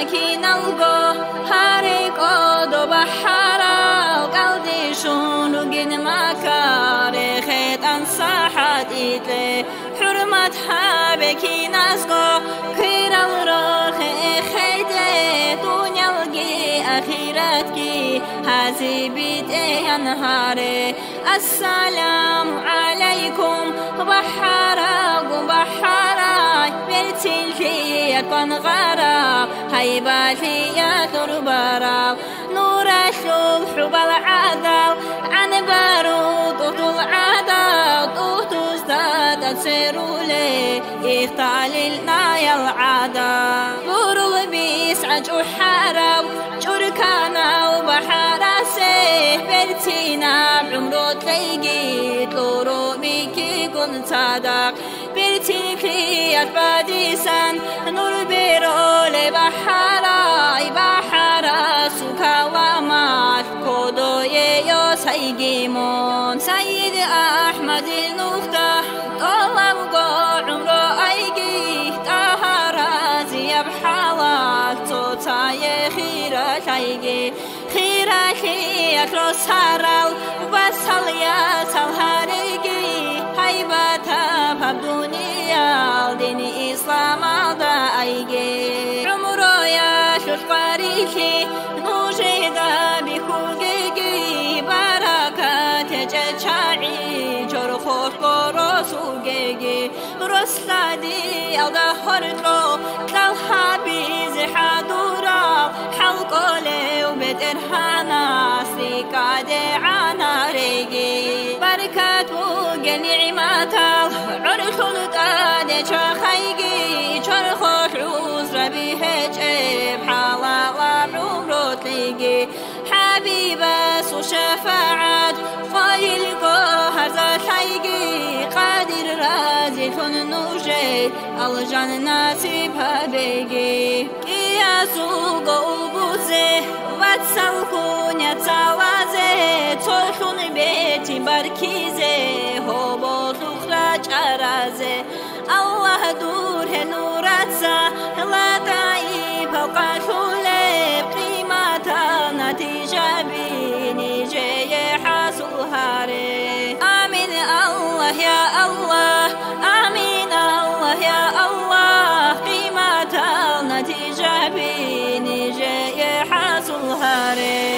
أكين الجو هارك أدو بحرا قلبي شون جن مكاره خد أنصحت إتلي حرمة حبكي نسقو كير الروح خيدي دنيا الجي أخيرتكي هذه بيت أنهاري السلام عليكم بحرا بحرا بيتي يكون غرا هيباتي يا تربرا نور الصبح بالعذاب عن بارود طول عذاب تزداد سيرولي يختاللنا يا العذاب برو بيسعج وحارب شركانا وبحارة سيه بيتينا بعمرو تلاقي تلورو بيكي كنت صادق بيتي كريات باديسان نور بيرو لبحارة بحارة سوكا ومات كودو يو سيجيمون سيد أحمد النختة طلب عمرو أيجي طهارة زياب حوال توتاي خيرة تايجي خيرة خيرة سارال وبسال يا سالهاريجي هيبتا بابدونيا دين إسلام دا أيجي عمرو يا شوشباريكي نوجيدا بكوجيجي بركات جتشاعي جرخوش كوروسوجيجي رسلادي أودا هردرو تلحبيز حدورا حلقولي وبدرهانا سيكادي عنا ريجي بركات نعمتا عرخل تادي شخيجي شرخوش عوزر بيهجي بحالا وعمرو تليجي حبيبس وشفاعات فايل قهر زخيجي قادر رازي ثن نوجي الجنة بهبيجي يا سوق وبوزي واتسالكون يتسالازي تلخون بيتي بركيزي هو تخرج أرازي الله دور هنوراتسا لا تعيب القاتولي بقيمة نتيجة بيني جاي حاسو هاري آمين الله يا الله آمين الله يا الله قيمة نتيجة بيني جاي حاسو هاري